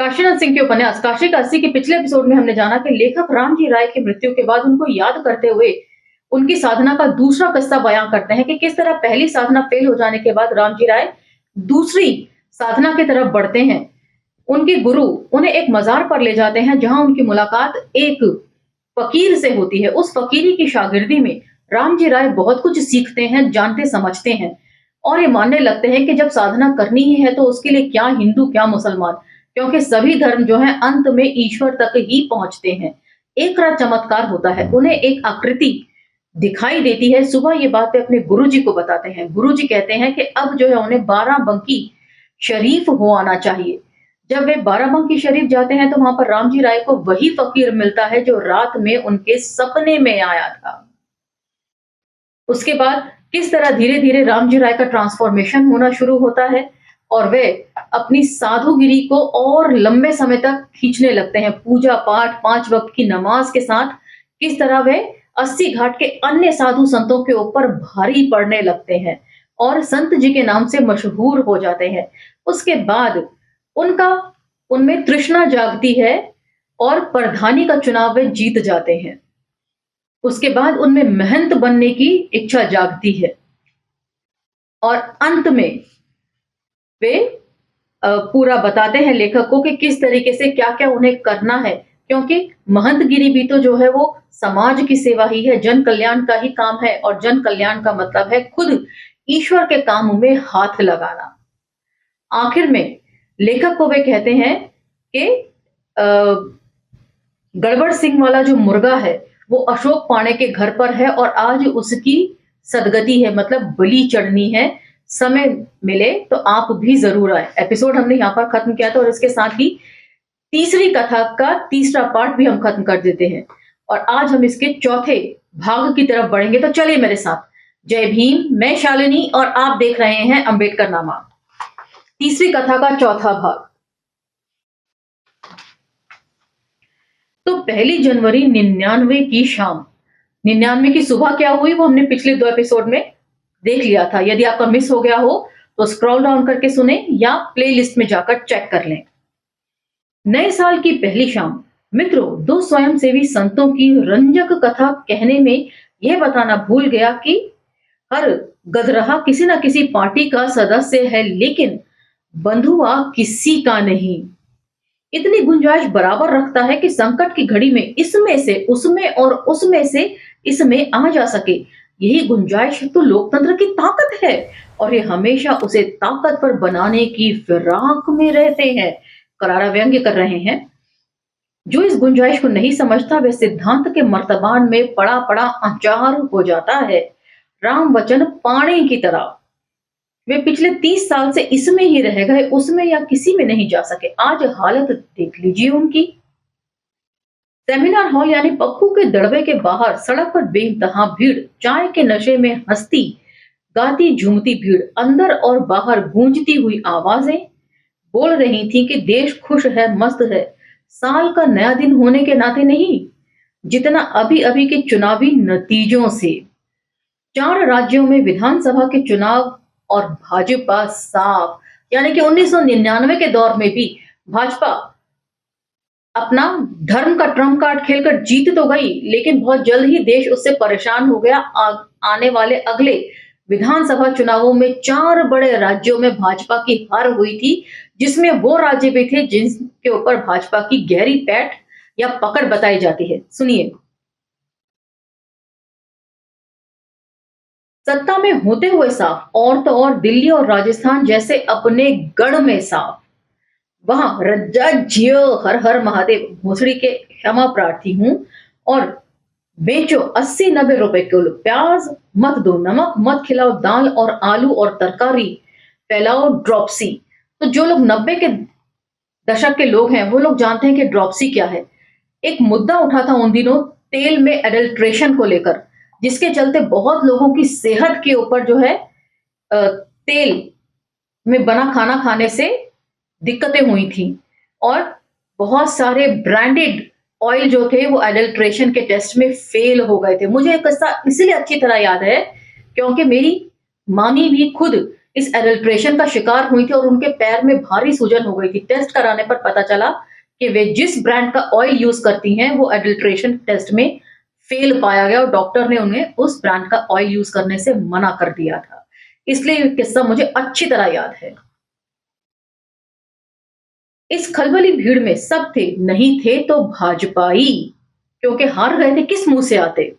काशीनाथ सिंह के उपन्यास काशी का अस्सी के पिछले एपिसोड में हमने जाना कि लेखक रामजी राय की मृत्यु के बाद उनको याद करते हुए उनकी साधना का दूसरा किस्सा बयां करते हैं कि किस तरह पहली साधना फेल हो जाने के बाद रामजी राय दूसरी साधना की तरफ बढ़ते हैं। उनके गुरु उन्हें एक मजार पर ले जाते हैं जहां उनकी मुलाकात एक फकीर से होती है। उस फकीरी की शागिर्दी में रामजी राय बहुत कुछ सीखते हैं, जानते समझते हैं और ये मानने लगते हैं कि जब साधना करनी ही है तो उसके लिए क्या हिंदू क्या मुसलमान, क्योंकि सभी धर्म जो है अंत में ईश्वर तक ही पहुंचते हैं। एक रात चमत्कार होता है, उन्हें एक आकृति दिखाई देती है। सुबह ये बात वे अपने गुरुजी को बताते हैं। गुरुजी कहते हैं कि अब जो है उन्हें बाराबंकी शरीफ हो आना चाहिए। जब वे बाराबंकी शरीफ जाते हैं तो वहां पर रामजी राय को वही फकीर मिलता है जो रात में उनके सपने में आया था। उसके बाद किस तरह धीरे धीरे रामजी राय का ट्रांसफॉर्मेशन होना शुरू होता है और वे अपनी साधुगिरी को और लंबे समय तक खींचने लगते हैं। पूजा पाठ 5 वक्त की नमाज के साथ किस तरह वे 80 घाट के अन्य साधु संतों के ऊपर भारी पड़ने लगते हैं और संत जी के नाम से मशहूर हो जाते हैं। उसके बाद उनमें तृष्णा जागती है और प्रधानी का चुनाव वे जीत जाते हैं। उसके बाद उनमें महंत बनने की इच्छा जागती है और अंत में वे पूरा बताते हैं लेखक को कि किस तरीके से क्या क्या उन्हें करना है, क्योंकि महंतगिरी भी तो जो है वो समाज की सेवा ही है, जन कल्याण का ही काम है और जन कल्याण का मतलब है खुद ईश्वर के काम में हाथ लगाना। आखिर में लेखक को वे कहते हैं कि गड़बड़ सिंह वाला जो मुर्गा है वो अशोक पाणे के घर पर है और आज उसकी सदगति है, मतलब बलि चढ़नी है। समय मिले तो आप भी जरूर आए। एपिसोड हमने यहाँ पर खत्म किया था और इसके साथ ही तीसरी कथा का तीसरा पार्ट भी हम खत्म कर देते हैं और आज हम इसके चौथे भाग की तरफ बढ़ेंगे। तो चलिए मेरे साथ। जय भीम, मैं शालिनी और आप देख रहे हैं अंबेडकर नामा। तीसरी कथा का चौथा भाग। तो 1 जनवरी 99 की शाम, 99 की सुबह क्या हुई वो हमने पिछले 2 एपिसोड में देख लिया था। यदि आपका मिस हो गया हो तो स्क्रॉल डाउन करके सुने या प्लेलिस्ट में जाकर चेक कर लें। नए साल की पहली शाम मित्रों, 2 स्वयंसेवी संतों की रंजक कथा कहने में यह बताना भूल गया कि हर गधरहा किसी न किसी पार्टी का सदस्य है, लेकिन बंधुआ किसी का नहीं। इतनी गुंजाइश बराबर रखता है कि संकट की घड़ी में इसमें से उसमें और उसमें से इसमें आ जा सके। यही गुंजाइश तो लोकतंत्र की ताकत है और ये हमेशा उसे ताकतवर बनाने की फिराक में रहते हैं। करारा व्यंग्य कर रहे हैं। जो इस गुंजाइश को नहीं समझता वह सिद्धांत के मर्तबान में पड़ा पड़ा अचार हो जाता है, राम वचन पानी की तरह। वे पिछले 30 साल से इसमें ही रह गए, उसमें या किसी में नहीं जा सके। आज हालत देख लीजिए उनकी। सेमिनार हॉल यानी पप्पू के दड़बे के बाहर सड़क पर बेइंतहा भीड़, चाय के नशे में हंसती गाती झूमती भीड़, अंदर और बाहर गूंजती हुई आवाजें बोल रही थी कि देश खुश है, मस्त है। साल का नया दिन होने के नाते नहीं, जितना अभी अभी के चुनावी नतीजों से। 4 राज्यों में विधानसभा के चुनाव और भाजपा साफ, यानी कि 1999 के दौर में भी भाजपा अपना धर्म का ट्रम्प कार्ड खेलकर जीत तो गई, लेकिन बहुत जल्द ही देश उससे परेशान हो गया। आने वाले अगले विधानसभा चुनावों में 4 बड़े राज्यों में भाजपा की हार हुई थी, जिसमें वो राज्य भी थे जिनके ऊपर भाजपा की गहरी पैठ या पकड़ बताई जाती है। सुनिए। सत्ता में होते हुए साफ, और तो और दिल्ली और राजस्थान जैसे अपने गढ़ में साफ। वहां रज्जा जियो, हर हर महादेव, भोसड़ी के क्षमा प्रार्थी हूं और बेचो 80-90 रुपए किलो प्याज, मत दो नमक, मत खिलाओ दाल और आलू और तरकारी, फैलाओ ड्रॉपसी। तो जो लोग 90 के दशक के लोग हैं वो लोग जानते हैं कि ड्रॉपसी क्या है। एक मुद्दा उठा था उन दिनों तेल में एडल्ट्रेशन को लेकर, जिसके चलते बहुत लोगों की सेहत के ऊपर जो है तेल में बना खाना खाने से दिक्कतें हुई थी और बहुत सारे ब्रांडेड ऑयल जो थे वो एडल्ट्रेशन के टेस्ट में फेल हो गए थे। मुझे एक किस्सा इसलिए अच्छी तरह याद है क्योंकि मेरी मामी भी खुद इस एडल्ट्रेशन का शिकार हुई थी और उनके पैर में भारी सूजन हो गई थी। टेस्ट कराने पर पता चला कि वे जिस ब्रांड का ऑयल यूज करती हैं वो एडल्ट्रेशन टेस्ट में फेल पाया गया और डॉक्टर ने उन्हें उस ब्रांड का ऑयल यूज करने से मना कर दिया था। इसलिए ये किस्सा मुझे अच्छी तरह याद है। इस खलबली भीड़ में सब थे, नहीं थे तो भाजपाई, क्योंकि हार गए थे किस मुंह से आते।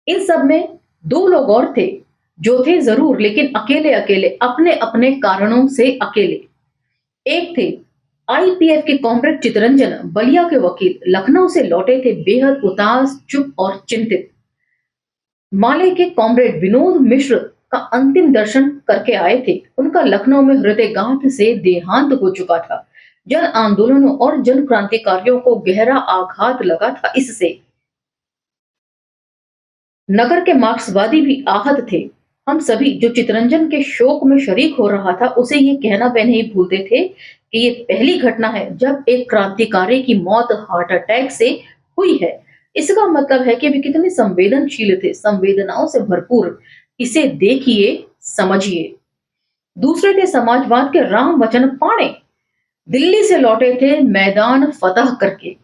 इन सब में दो लोग और थे जो थे जरूर, लेकिन अकेले अकेले, अपने अपने कारणों से अकेले। एक थे आईपीएफ के कॉमरेड चितरंजन, बलिया के वकील, लखनऊ से लौटे थे बेहद उदास, चुप और चिंतित। माले के कॉमरेड विनोद मिश्र का अंतिम दर्शन करके आए थे। उनका लखनऊ में हृदयघात से देहांत हो चुका था। जन आंदोलनों और जन क्रांतिकारियों को गहरा आघात लगा था इससे। नगर के मार्क्सवादी भी आहत थे। हम सभी जो चितरंजन के शोक में शरीक हो रहा था उसे ये कहना वे नहीं भूलते थे कि ये पहली घटना है जब एक क्रांतिकारी की मौत हार्ट अटैक से हुई है। इसका मतलब है कि वे कितने संवेदनशील थे, संवेदनाओं से भरपूर। इसे देखिए, समझिए। दूसरे थे समाजवाद के राम वचन पाणे, दिल्ली से लौटे थे मैदान फतह करके,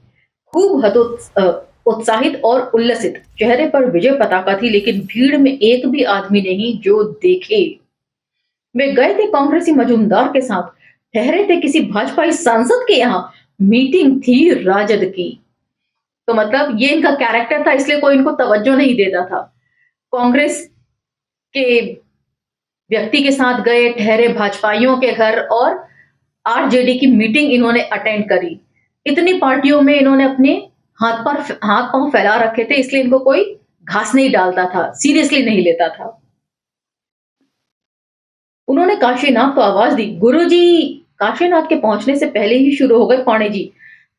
खूब उत्साहित और उल्लसित। चेहरे पर विजय पताका थी, लेकिन भीड़ में एक भी आदमी नहीं जो देखे। वे गए थे कांग्रेसी मजूमदार के साथ, ठहरे थे किसी भाजपाई सांसद के यहाँ, मीटिंग थी राजद की। तो मतलब ये इनका कैरेक्टर था, इसलिए कोई इनको तवज्जो नहीं देता था। कांग्रेस के व्यक्ति के साथ गए, ठहरे भाजपाइयों के घर और आरजेडी की मीटिंग इन्होंने अटेंड करी। इतनी पार्टियों में इन्होंने अपने हाथ पांव फैला रखे थे, इसलिए इनको कोई घास नहीं डालता था, सीरियसली नहीं लेता था। उन्होंने काशीनाथ को आवाज दी, गुरुजी। काशीनाथ के पहुंचने से पहले ही शुरू हो गए पाणे जी।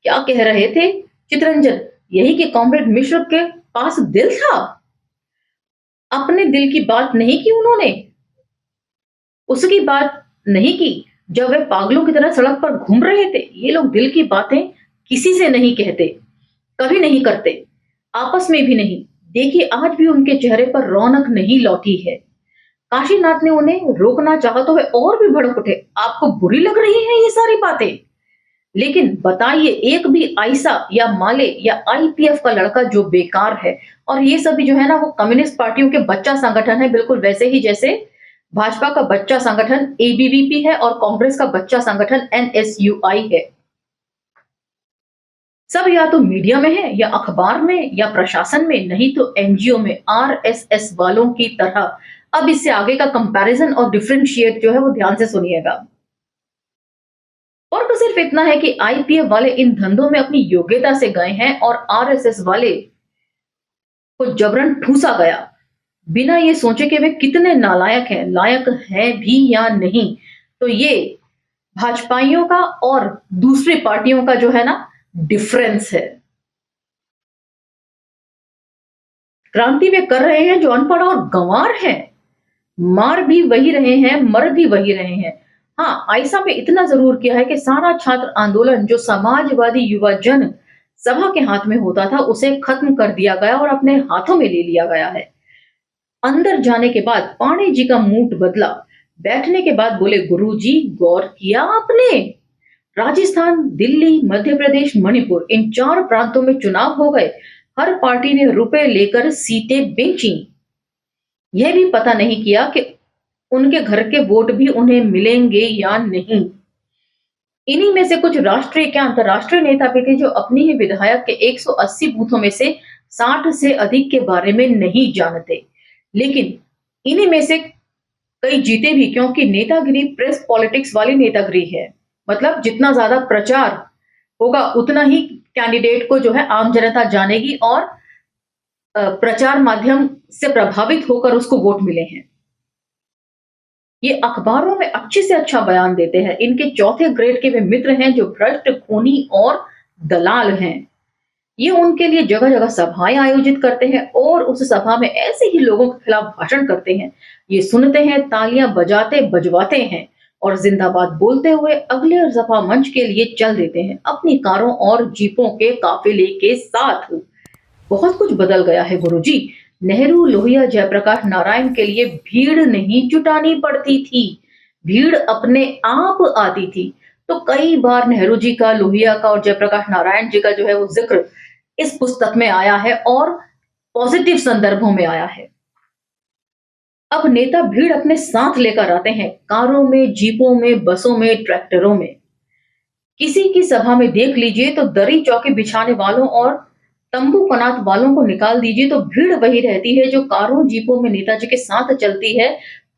क्या कह रहे थे चितरंजन? यही कि कॉमरेड मिश्र के पास दिल था। अपने दिल की बात नहीं की उन्होंने, उसकी बात नहीं की जब वे पागलों की तरह सड़क पर घूम रहे थे। ये लोग दिल की बातें किसी से नहीं कहते, कभी नहीं करते, आपस में भी नहीं। देखिए, आज भी उनके चेहरे पर रौनक नहीं लौटी है। काशीनाथ ने उन्हें रोकना चाहा तो वे और भी भड़क उठे। आपको बुरी लग रही है ये सारी बातें? लेकिन बताइए, एक भी आयशा या माले या आईपीएफ का लड़का जो बेकार है, और ये सभी जो है ना वो कम्युनिस्ट पार्टियों के बच्चा संगठन है, बिल्कुल वैसे ही जैसे भाजपा का बच्चा संगठन एबीवीपी है और कांग्रेस का बच्चा संगठन एनएसयूआई है। सब या तो मीडिया में है या अखबार में या प्रशासन में, नहीं तो एनजीओ में आरएसएस वालों की तरह। अब इससे आगे का कंपैरिजन और डिफरेंशिएट जो है वो ध्यान से सुनिएगा। और तो सिर्फ इतना है कि आईपीएफ वाले इन धंधों में अपनी योग्यता से गए हैं और आरएसएस वाले को जबरन ठूसा गया, बिना ये सोचे कि वे कितने नालायक हैं, लायक हैं भी या नहीं। तो ये भाजपाइयों का और दूसरी पार्टियों का जो है ना डिफरेंस है। क्रांति वे कर रहे हैं जो अनपढ़ और गंवार हैं, मार भी वही रहे हैं, मर भी वही रहे हैं। हाँ, आयशा में इतना जरूर किया है कि सारा छात्र आंदोलन जो समाजवादी युवा जन सभा के हाथ में होता था उसे खत्म कर दिया गया और अपने हाथों में ले लिया गया है। अंदर जाने के बाद पाणे जी का मूड बदला। बैठने के बाद बोले, गुरुजी गौर किया आपने? राजस्थान, दिल्ली, मध्य प्रदेश, मणिपुर, इन 4 प्रांतों में चुनाव हो गए। हर पार्टी ने रुपए लेकर सीटें बेची। यह भी पता नहीं किया कि उनके घर के वोट भी उन्हें मिलेंगे या नहीं। इन्हीं में से कुछ राष्ट्रीय क्या अंतरराष्ट्रीय नेता भी थे जो अपनी ही विधायक के 180 बूथों में से 60 से अधिक के बारे में नहीं जानते। लेकिन इन्हीं में से कई जीते भी, क्योंकि नेतागिरी प्रेस पॉलिटिक्स वाली नेतागिरी है। मतलब जितना ज्यादा प्रचार होगा उतना ही कैंडिडेट को जो है आम जनता जानेगी और प्रचार माध्यम से प्रभावित होकर उसको वोट मिले हैं। ये अखबारों में अच्छे से अच्छा बयान देते हैं। इनके चौथे ग्रेड के वे मित्र हैं जो भ्रष्ट, खूनी और दलाल हैं। ये उनके लिए जगह जगह सभाएं आयोजित करते हैं और उस सभा में ऐसे ही लोगों के खिलाफ भाषण करते हैं। ये सुनते हैं, तालियां बजाते बजवाते हैं और जिंदाबाद बोलते हुए अगले सभा मंच के लिए चल देते हैं अपनी कारों और जीपों के काफिले के साथ। बहुत कुछ बदल गया है गुरुजी। नेहरू, लोहिया, जयप्रकाश नारायण के लिए भीड़ नहीं जुटानी पड़ती थी, भीड़ अपने आप आती थी। तो कई बार नेहरू जी का, लोहिया का और जयप्रकाश नारायण जी का जो है वो जिक्र इस पुस्तक में आया है और पॉजिटिव संदर्भों में आया है। अब नेता भीड़ अपने साथ लेकर आते हैं, कारों में, जीपों में, बसों में, ट्रैक्टरों में। किसी की सभा में देख लीजिए तो दरी चौकी बिछाने वालों और तंबू कनात वालों को निकाल दीजिए तो भीड़ वही रहती है जो कारों जीपों में नेताजी के साथ चलती है।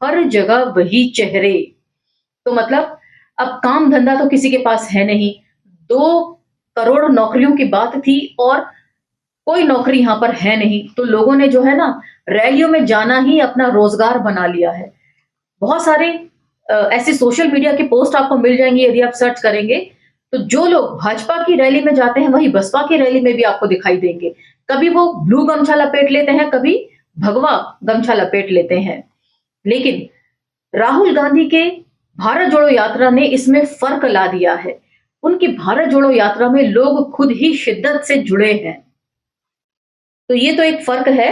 हर जगह वही चेहरे। तो मतलब अब काम धंधा तो किसी के पास है नहीं, 2 करोड़ नौकरियों की बात थी और कोई नौकरी यहाँ पर है नहीं, तो लोगों ने जो है ना रैलियों में जाना ही अपना रोजगार बना लिया है। बहुत सारे ऐसे सोशल मीडिया के पोस्ट आपको मिल जाएंगे यदि आप सर्च करेंगे। तो जो लोग भाजपा की रैली में जाते हैं वही बसपा की रैली में भी आपको दिखाई देंगे। कभी वो ब्लू गमछा लपेट लेते हैं, कभी भगवा गमछा लपेट लेते हैं। लेकिन राहुल गांधी के भारत जोड़ो यात्रा ने इसमें फर्क ला दिया है। उनकी भारत जोड़ो यात्रा में लोग खुद ही शिद्दत से जुड़े हैं। तो ये तो एक फर्क है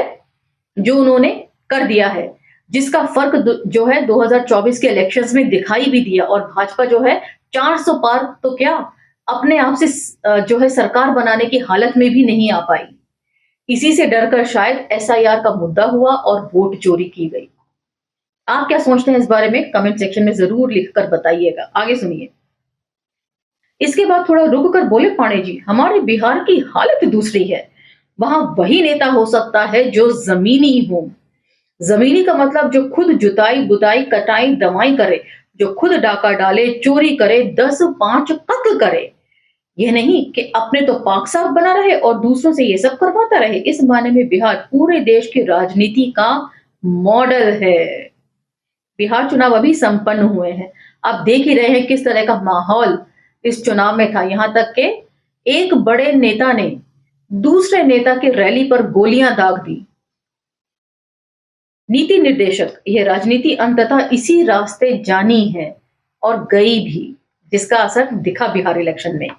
जो उन्होंने कर दिया है, जिसका फर्क जो है 2024 के इलेक्शंस में दिखाई भी दिया। और भाजपा जो है 400 पार तो क्या अपने आप से जो है सरकार बनाने की हालत में भी नहीं आ पाई। इसी से डरकर शायद एसआईआर का मुद्दा हुआ और वोट चोरी की गई। आप क्या सोचते हैं इस बारे में कमेंट सेक्शन में जरूर लिखकर बताइएगा। आगे सुनिए। इसके बाद थोड़ा रुक कर बोले पांडे जी, हमारे बिहार की हालत दूसरी है। वहां वही नेता हो सकता है जो जमीनी हो। जमीनी का मतलब जो खुद जुताई, बुताई, कटाई, दवाई करे, जो खुद डाका डाले, चोरी करे, 10-5 कत्ल करे। यह नहीं कि अपने तो पाक साफ बना रहे और दूसरों से ये सब करवाता रहे। इस मायने में बिहार पूरे देश की राजनीति का मॉडल है। बिहार चुनाव अभी संपन्न हुए हैं, आप देख ही रहे हैं किस तरह का माहौल इस चुनाव में था। यहां तक के एक बड़े नेता ने दूसरे नेता की रैली पर गोलियां दाग दी। नीति निर्देशक यह राजनीति अंततः इसी रास्ते जानी है और गई भी, जिसका असर दिखा बिहार इलेक्शन में।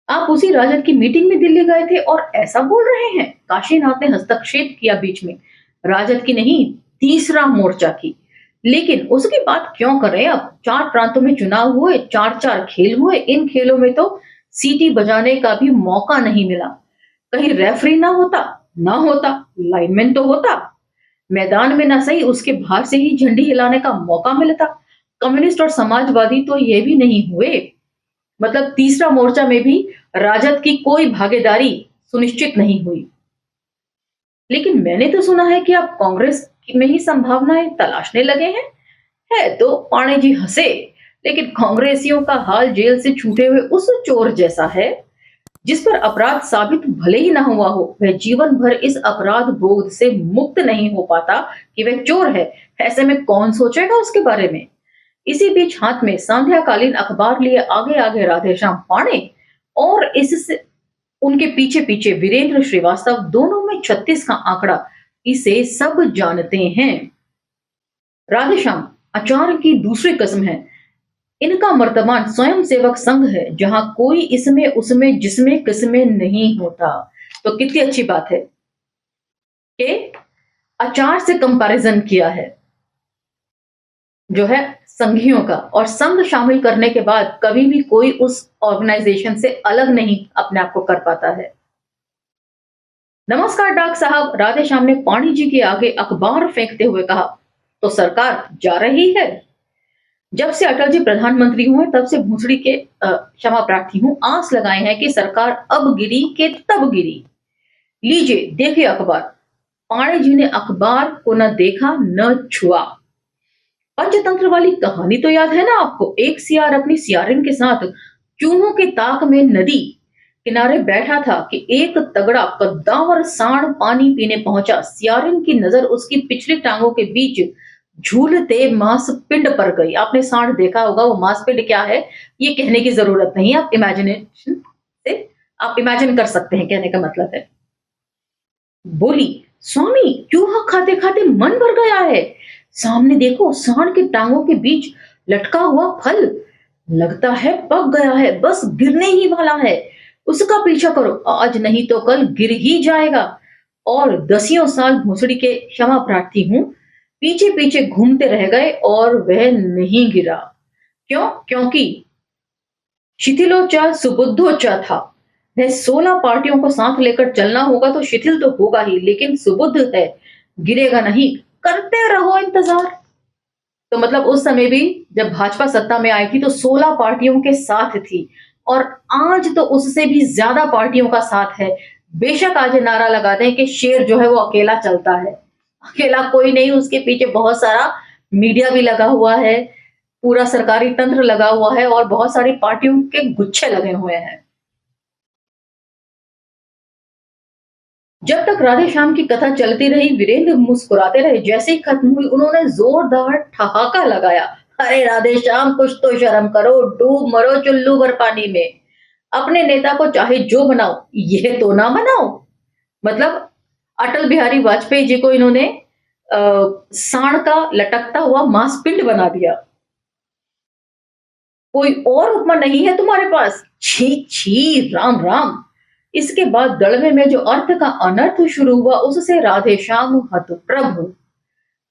आप उसी राजद की मीटिंग में दिल्ली गए थे और ऐसा बोल रहे हैं। काशीनाथ ने हस्तक्षेप किया बीच में, राजद की नहीं, तीसरा मोर्चा की। लेकिन उसकी बात क्यों कर रहे हैं? अब 4 प्रांतों में चुनाव हुए, 4-4 खेल हुए। इन खेलों में तो सीटी बजाने का भी मौका नहीं मिला। कहीं रेफरी ना होता, लाइनमैन तो होता, मैदान में ना सही उसके बाहर से ही झंडी हिलाने का मौका मिलता। कम्युनिस्ट और समाजवादी तो ये भी नहीं हुए। मतलब तीसरा मोर्चा में भी राजद की कोई भागीदारी सुनिश्चित नहीं हुई। लेकिन मैंने तो सुना है कि आप कांग्रेस में ही संभावनाएं तलाशने लगे हैं। है तो पाणे जी हंसे, लेकिन कांग्रेसियों का हाल जेल से छूटे हुए उस चोर जैसा है जिस पर अपराध साबित भले ही ना हुआ हो, वह जीवन भर इस अपराध बोध से मुक्त नहीं हो पाता कि वह चोर है। ऐसे में कौन सोचेगा उसके बारे में। इसी बीच हाथ में संध्याकालीन अखबार लिए आगे आगे राधेश्याम पाणे और इससे उनके पीछे पीछे वीरेंद्र श्रीवास्तव, दोनों में 36 का आंकड़ा, इसे सब जानते हैं। राधेश्याम आचार्य की दूसरी किस्म है। इनका वर्तमान स्वयंसेवक संघ है, जहां कोई इसमें उसमें जिसमें किसमें नहीं होता। तो कितनी अच्छी बात है कि आचार से कंपैरिजन किया है जो है संघियों का, और संघ शामिल करने के बाद कभी भी कोई उस ऑर्गेनाइजेशन से अलग नहीं अपने आप को कर पाता है। नमस्कार डॉक्टर साहब, राधेश्याम ने पाणी जी के आगे अखबार फेंकते हुए कहा। तो सरकार जा रही है। जब से अटल जी प्रधानमंत्री हुए तब से भूसड़ी के क्षमा प्रार्थी हूं, आस लगाए हैं कि सरकार अब गिरी के तब गिरी। लीजिए देखिए अखबार। पाणे जी ने अखबार को न देखा न छुआ। पंचतंत्र वाली कहानी तो याद है ना आपको। एक सियार अपनी सियारिन के साथ चूहों के ताक में नदी किनारे बैठा था कि एक तगड़ा कद्दावर सांड पानी पीने पहुंचा। सियारिन की नजर उसकी पिछली टांगों के बीच झूलते मांसपिंड पर गई। आपने सांड देखा होगा, वो मांसपिंड क्या है ये कहने की जरूरत नहीं है, आप इमेजिनेशन से आप इमेजिन कर सकते हैं, कहने का मतलब है। बोली, स्वामी चूहा खाते खाते मन भर गया है। सामने देखो, सांड की टांगों के बीच लटका हुआ फल, लगता है पक गया है, बस गिरने ही वाला है। उसका पीछा करो, आज नहीं तो कल गिर ही जाएगा। और दसियों साल भोसड़ी के क्षमा प्रार्थी हूँ, पीछे पीछे घूमते रह गए और वह नहीं गिरा। क्यों? क्योंकि शिथिलोच्च सुबुद्धोच्च था। वह 16 पार्टियों को साथ लेकर चलना होगा तो शिथिल तो होगा ही, लेकिन सुबुद्ध है, गिरेगा नहीं। करते रहो इंतजार। तो मतलब उस समय भी जब भाजपा सत्ता में आई थी तो 16 पार्टियों के साथ थी और आज तो उससे भी ज्यादा पार्टियों का साथ है। बेशक आज ये नारा लगाते हैं कि शेर जो है वो अकेला चलता है, अकेला कोई नहीं, उसके पीछे बहुत सारा मीडिया भी लगा हुआ है, पूरा सरकारी तंत्र लगा हुआ है और बहुत सारी पार्टियों के गुच्छे लगे हुए हैं। जब तक राधे श्याम की कथा चलती रही, वीरेंद्र मुस्कुराते रहे। जैसे ही खत्म हुई, उन्होंने जोरदार ठहाका लगाया। अरे राधे श्याम, कुछ तो शर्म करो, डूब मरो चुल्लू भर पानी में। अपने नेता को चाहे जो बनाओ, ये तो ना बनाओ। मतलब अटल बिहारी वाजपेयी जी को इन्होंने सांड का लटकता हुआ मांसपिंड बना दिया। कोई और उपमा नहीं है तुम्हारे पास? छी छी, राम राम। इसके बाद दड़वे में जो अर्थ का अनर्थ शुरू हुआ, उससे राधे श्याम हतप्रभ।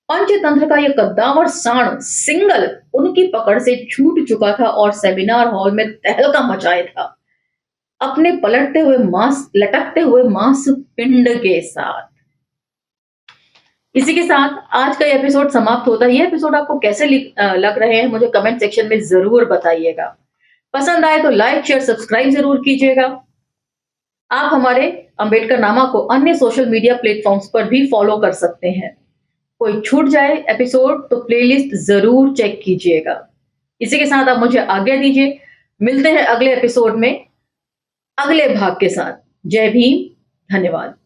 पंचतंत्र का यह कद्दावर सांड सिंगल उनकी पकड़ से छूट चुका था और सेमिनार हॉल में तहलका मचाए था, अपने पलटते हुए मांस लटकते हुए मांस पिंड के साथ। इसी के साथ आज का एपिसोड समाप्त होता है। ये एपिसोड आपको कैसे लग रहे हैं मुझे कमेंट सेक्शन में जरूर बताइएगा। पसंद आए तो लाइक शेयर सब्सक्राइब जरूर कीजिएगा। आप हमारे अंबेडकर नामा को अन्य सोशल मीडिया प्लेटफॉर्म्स पर भी फॉलो कर सकते हैं। कोई छूट जाए एपिसोड तो प्लेलिस्ट जरूर चेक कीजिएगा। इसी के साथ आप मुझे आज्ञा दीजिए। मिलते हैं अगले एपिसोड में अगले भाग के साथ। जय भीम, धन्यवाद।